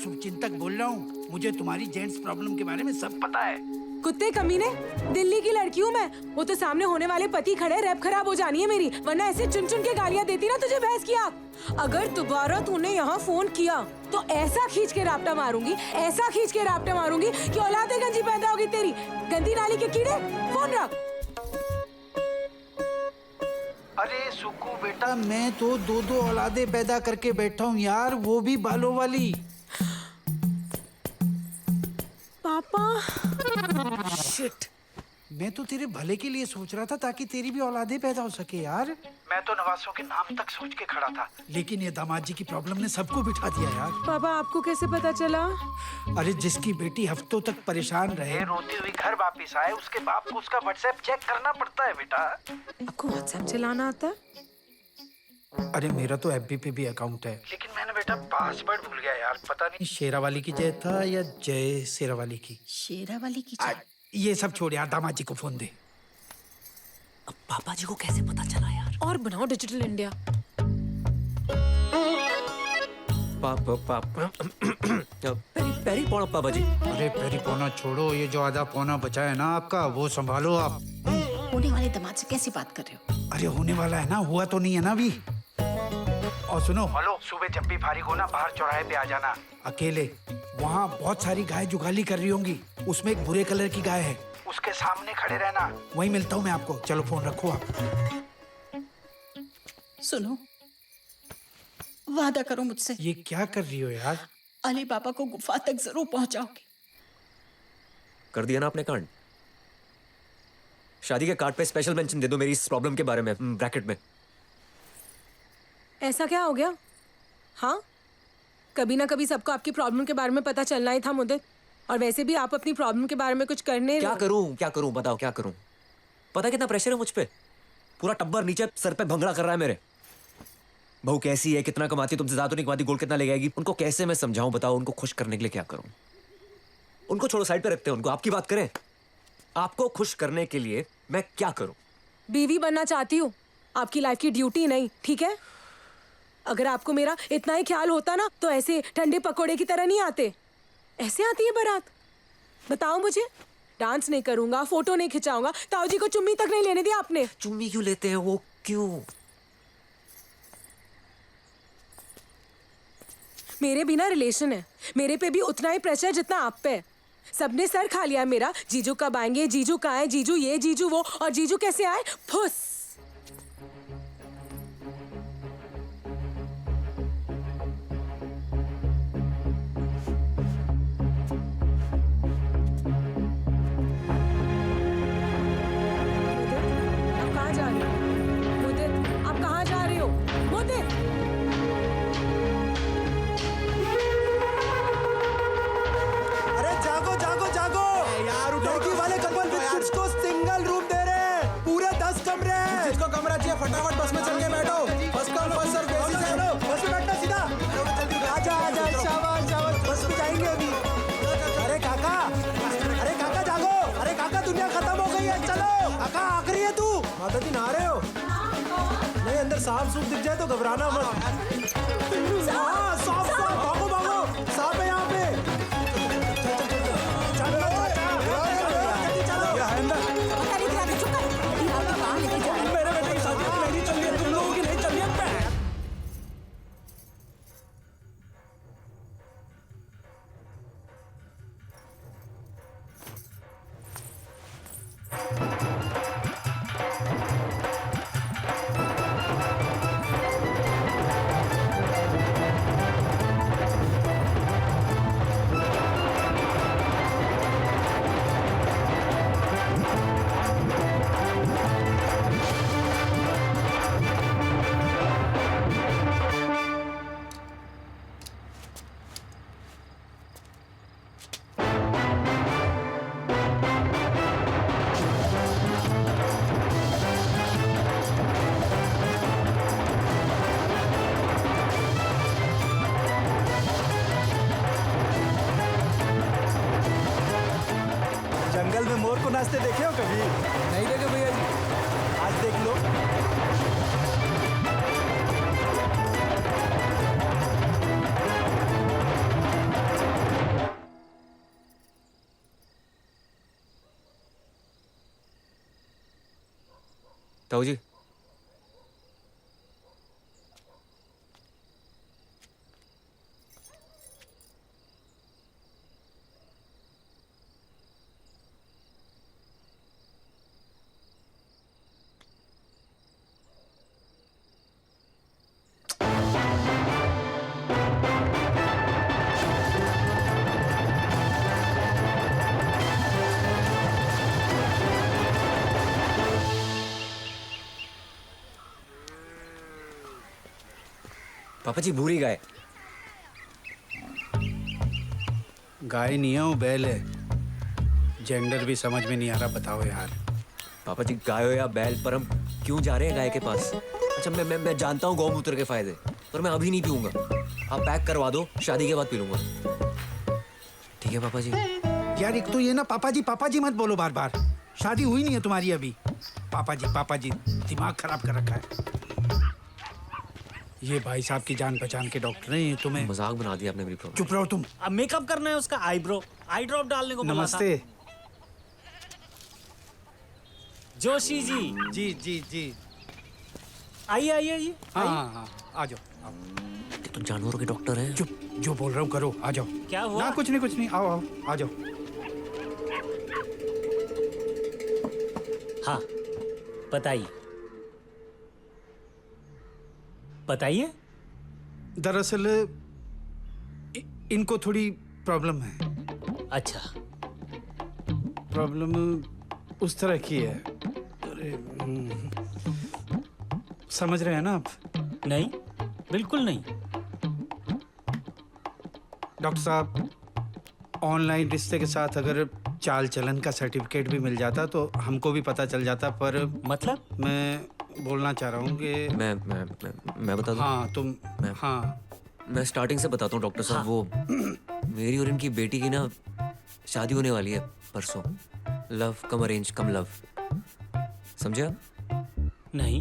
शुभचिंतक बोल रहा हूँ। मुझे तुम्हारी जेंट्स प्रॉब्लम के बारे में सब पता है। कुत्ते कमीने, दिल्ली की लड़की हूँ मैं। वो तो सामने होने वाले पति खड़े, रैप खराब हो जानी है मेरी, वरना ऐसे चुन चुन के गालियाँ देती ना तुझे भैंस किया। अगर दोबारा तूने यहाँ फोन किया तो ऐसा खींच के रापटा मारूंगी, ऐसा खींच के रापटा मारूंगी कि औलादे गंजी पैदा होगी तेरी। गंदी नाली के कीड़े, फोन रख। अरे सुक्कू बेटा, मैं तो दो औलादे पैदा करके बैठा हूँ यार, वो भी बालों वाली। पापा शिट, मैं तो तेरे भले के लिए सोच रहा था ताकि तेरी भी औलादे पैदा हो सके यार। मैं तो नवासों के नाम तक सोच के खड़ा था, लेकिन ये दामाद जी की प्रॉब्लम ने सबको बिठा दिया यार। पापा आपको कैसे पता चला? अरे जिसकी बेटी हफ्तों तक परेशान रहे, रोती हुई घर वापस आए, उसके बाप को उसका व्हाट्सएप चेक करना पड़ता है बेटा। आपको व्हाट्सएप चलाना आता है? अरे मेरा तो एफबी पे भी अकाउंट है, लेकिन मैंने बेटा पासवर्ड भूल गया यार। पता नहीं शेरावाली की जय था या जय शेरावाली की। शेरावाली की ये सब छोड़ यार, दामाद जी को फोन दे। अब पापा जी को कैसे पता चला यार? और बनाओ डिजिटल इंडिया। पापा पेरी पौना पापा जी। अरे पेरी पौना छोड़ो, ये जो आधा पौना बचा है ना आपका, वो संभालो आप। होने वाले दामाद से कैसी बात कर रहे हो? अरे होने वाला है ना, हुआ तो नहीं है ना अभी। और सुनो, हेलो, सुबह जब भी फारिग हो ना, बाहर चौराहे पे आ जाना अकेले। वहाँ बहुत सारी गाय जुगाली कर रही होंगी, उसमें एक भूरे कलर की गाय है, उसके सामने खड़े रहना। वहीं मिलता हूँ मैं आपको। चलो फोन रखो आप। सुनो, वादा करो मुझसे। ये क्या कर रही हो यार? अली पापा को गुफा तक जरूर पहुंचाओगे। कर दिया ना आपने कांड। शादी के कार्ड पे स्पेशल मेंशन दे दो मेरी इस प्रॉब्लम के बारे में, ब्रैकेट में। ऐसा क्या हो गया? हाँ, कभी ना कभी सबको आपकी प्रॉब्लम के बारे में पता चलना ही था मुद्दत। और वैसे भी आप अपनी प्रॉब्लम के बारे में कुछ करने। क्या करूं बताओ, क्या करूं? पता कितना प्रेशर है मुझ पे? पूरा टब्बर नीचे सर पे भंगड़ा कर रहा है मेरे। बहू कैसी है, कितना कमाती है, तुमसे ज्यादा नहीं कमाती, गोल कितना ले जाएगी, उनको कैसे मैं समझाऊं बताओ? उनको खुश करने के लिए क्या करूं? उनको छोड़ो, साइड पे रखते हैं उनको। आपकी बात करें, आपको खुश करने के लिए मैं क्या करूं? बीवी बनना चाहती हूँ, आपकी लाइफ की ड्यूटी नहीं, ठीक है? अगर आपको मेरा इतना ही ख्याल होता ना, तो ऐसे ठंडे पकोड़े की तरह नहीं आते। ऐसे आती है बारात? बताओ मुझे। डांस नहीं करूंगा, फोटो नहीं खिंचाऊंगा, ताऊ जी को चुम्मी तक नहीं लेने दिया आपने। चुम्मी क्यों लेते हैं वो? क्यों? मेरे बिना रिलेशन है, मेरे पे भी उतना ही प्रेशर जितना आप पे है। सबने सर खा लिया मेरा। जीजू कब आएंगे, जीजू कहाँ है, जीजू ये जीजू वो, और जीजू कैसे आए? फुस। आप कहाँ जा रहे हो? मुदित, आप कहाँ जा रहे हो? मुदित, जागो जागो जागो यार, लड़की वाले कपल विद को सिंगल रूम दे रहे हैं, पूरे 10 कमरे हैं। जिसको कमरा चाहिए फटाफट बस में चल के बैठो। First come first serve basis है। बस में बैठना सीधा। आजा आजा, शाबाश शाबाश, बस में जाएंगे अभी। अरे काका जागो। अरे काका, दुनिया खत्म हो गई है, चलो। काका आखिरी है तू। माता जी नहा रहे हो? नहीं, अंदर सांप सूप दिख जाए तो घबराना मत। हाँ, सांप भागो भागो, सांप है यहाँ पे। मेरे बेटे की शादी नहीं चल रही है, तुम लोगों की नहीं चल रही है। जंगल में मोर को नाचते देखे हो कभी? नहीं देखे भैया जी। आज देख लो। ताऊ जी, पापा जी भूरी गाय। गाय नहीं है वो बैल है। जेंडर भी समझ में नहीं आ रहा, बताओ यार। पापा जी गाय हो या बैल, पर हम क्यों जा रहे हैं गाय के पास? अच्छा मैं जानता हूँ गौमूत्र के फायदे, पर मैं अभी नहीं पीऊंगा। आप पैक करवा दो, शादी के बाद पी लूंगा। ठीक है पापा जी। यार एक तो ये ना पापा जी मत बोलो बार बार। शादी हुई नहीं है तुम्हारी अभी। पापा जी दिमाग खराब कर रखा है। ये भाई साहब की जान पहचान के डॉक्टर हैं, ये तुम्हें मजाक बना दिया आपने मेरी प्रॉब्लम। चुप रहो तुम। अब मेकअप करना है उसका, आईब्रो आई ड्रॉप डालने को बोला था। नमस्ते। जोशी जी, जी आइए आइए आइए। हाँ आ जाओ। ये तो जानवरों के डॉक्टर हैं। चुप, जो बोल रहा हूँ करो, आ जाओ। क्या हुआ? ना कुछ नहीं आओ आ जाओ। हाँ बताइए बताइए। दरअसल इनको थोड़ी प्रॉब्लम है। अच्छा, प्रॉब्लम उस तरह की है। अरे समझ रहे हैं ना आप? नहीं बिल्कुल नहीं। डॉक्टर साहब, ऑनलाइन रिश्ते के साथ अगर चाल चलन का सर्टिफिकेट भी मिल जाता तो हमको भी पता चल जाता, पर मतलब? मैं बोलना चाह रहा हूँ कि मैं बता दूं? हाँ तुम हाँ मैं स्टार्टिंग से बताता हूँ डॉक्टर साहब। वो मेरी और इनकी बेटी की ना शादी होने वाली है परसों। लव कम अरेंज कम लव, समझे आप? नहीं।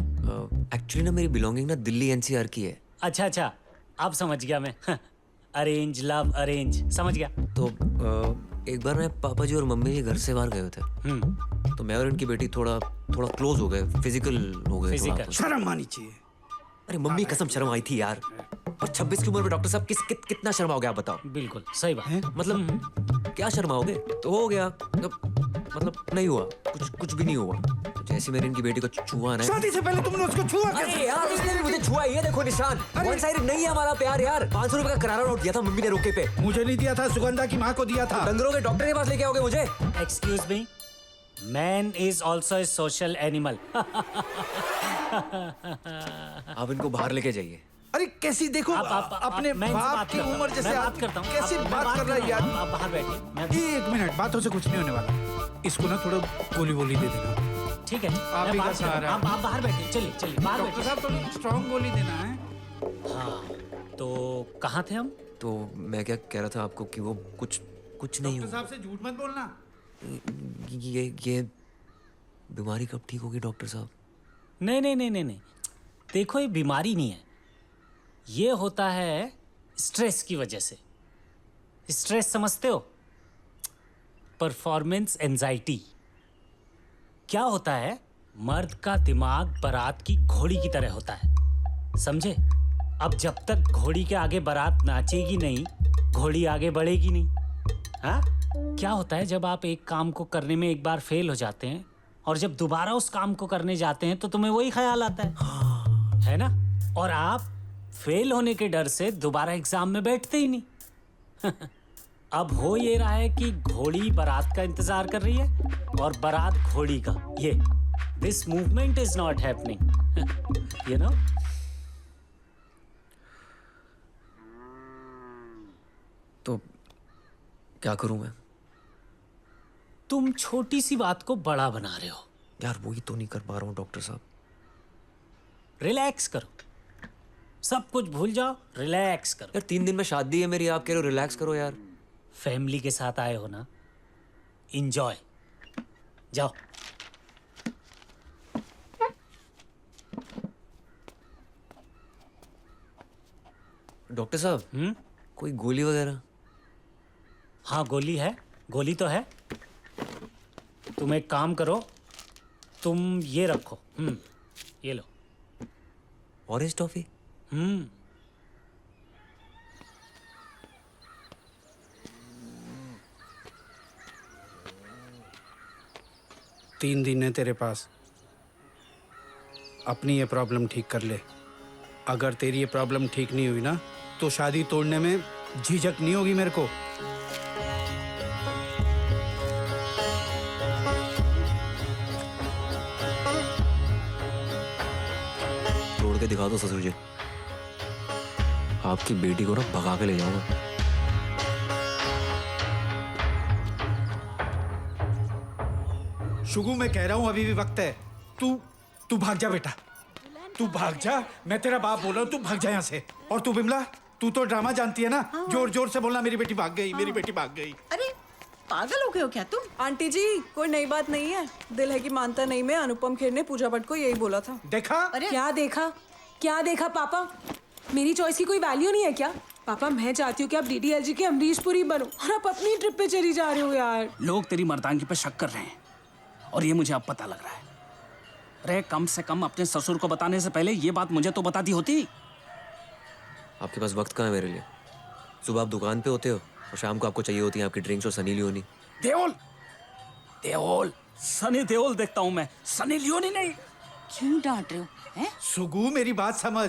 एक्चुअली ना मेरी बिलोंगिंग ना दिल्ली एनसीआर की है। अच्छा अब समझ गया मैं। अरेंज लव अरेंज, समझ गया। तो एक बार मैं पापा जी और मम्मी जी घर से बाहर गए थे, तो मैं और इनकी बेटी थोड़ा क्लोज हो गए, फिजिकल हो गए। Physical। थोड़ा। शर्म आनी चाहिए। अरे मम्मी कसम शर्म आई थी यार। और 26 की उम्र में डॉक्टर साहब कितना शर्माओगे आप बताओ? बिल्कुल सही बात। मतलब क्या शर्माओगे? तो हो गया, मतलब नहीं हुआ, कुछ भी नहीं हुआ। तो जैसे मैंने इनकी बेटी को छुआ ना। शादी से पहले तुमने उसको छुआ कैसे? अरे यार उसने भी मुझे छुआ, ये देखो निशान। वन साइड नहीं है हमारा प्यार यार। 500 रुपए का करारा नोट दिया था मम्मी ने रोके पे। मुझे नहीं दिया था, सुगंधा की माँ को दिया था। डंगरों के डॉक्टर के पास लेके आओगे मुझे? Excuse me, man is also a social animal. आप इनको बाहर लेके जाइए। अरे कैसी देखो अपने बाप की उम्र जैसे बात करता हूँ। कैसी बात कर रहा है यार। आप बाहर बैठिए। एक मिनट, बातों से कुछ नहीं होने वाला। इसको ना थोड़ा गोली दे देना। ठीक है, आप मैं ही का बात करता हूँ। सहारा। आप बाहर बैठिए, चलिए बाहर डॉक्टर बैठिए। साहब थोड़ी स्ट्रॉन्ग गोली देना है। हाँ तो कहाँ थे हम? तो मैं क्या कह रहा था आपको कि वो कुछ नहीं डॉक्टर हुआ। साहब से झूठ मत बोलना। ये बीमारी कब ठीक होगी डॉक्टर साहब? नहीं। देखो ये बीमारी नहीं है, ये होता है स्ट्रेस की वजह से। स्ट्रेस समझते हो? Performance anxiety. क्या होता है, मर्द का दिमाग बारात की घोड़ी की तरह होता है, समझे? अब जब तक घोड़ी के आगे बारात नाचेगी नहीं, घोड़ी आगे बढ़ेगी नहीं। हाँ, क्या होता है जब आप एक काम को करने में एक बार फेल हो जाते हैं और जब दोबारा उस काम को करने जाते हैं तो तुम्हें वही ख्याल आता है ना? और आप फेल होने के डर से दोबारा एग्जाम में बैठते ही नहीं। अब हो ये रहा है कि घोड़ी बारात का इंतजार कर रही है और बारात घोड़ी का। ये this movement is not happening, you know. तो क्या करूं मैं? तुम छोटी सी बात को बड़ा बना रहे हो। यार वही तो नहीं कर पा रहा हूँ डॉक्टर साहब। रिलैक्स करो, सब कुछ भूल जाओ, रिलैक्स करो। यार 3 दिन में शादी है मेरी, आप कह रहे हो रिलैक्स करो यार। फैमिली के साथ आए हो ना, इंजॉय। जाओ। डॉक्टर साहब कोई गोली वगैरह? हाँ गोली है, गोली तो है। तुम एक काम करो, तुम ये रखो, ये लो। Orange toffee? हम्म। 3 दिन है तेरे पास, अपनी ये प्रॉब्लम ठीक कर ले। अगर तेरी ये प्रॉब्लम ठीक नहीं हुई ना तो शादी तोड़ने में झिझक नहीं होगी मेरे को। तोड़ के दिखा दो ससुर जी, आपकी बेटी को ना भगा के ले जाऊंगा। शुगु मैं कह रहा हूँ अभी भी वक्त है। तू भाग जा बेटा, तू भाग जा। मैं तेरा बाप बोल रहा हूँ, तू भाग जा यहाँ से। और तू बिमला, तू तो ड्रामा जानती है ना। जोर जोर से बोलना, मेरी बेटी भाग गई, मेरी बेटी भाग गई। अरे पागल हो गए हो क्या तुम? आंटी जी कोई नई बात नहीं है, दिल है कि मानता नहीं में अनुपम खेर ने पूजा भट्ट को यही बोला था। देखा? क्या देखा? क्या देखा पापा? मेरी चॉइस की कोई वैल्यू नहीं है क्या? पापा मैं चाहती हूँ कि आप डीडीएलजी के अमरीश पुरी बनो और आप अपनी ट्रिप पे चली जा रहे हो यार। लोग तेरी मर्दानगी पे शक कर रहे हैं और ये मुझे अब पता लग रहा है। अरे कम से कम अपने ससुर को बताने से पहले ये बात मुझे तो बता दी होती। आपके पास वक्त कहाँ है मेरे लिए? सुबह आप दुकान पे होते हो और शाम को आपको चाहिए होती है आपकी ड्रिंक्स और सनी लियोनी। देओल, देओल, सनी देओल देखता हूँ मैं, सनी लियोनी नहीं। क्यों डांट रहे हो? हैं? सुगु मेरी बात समझ।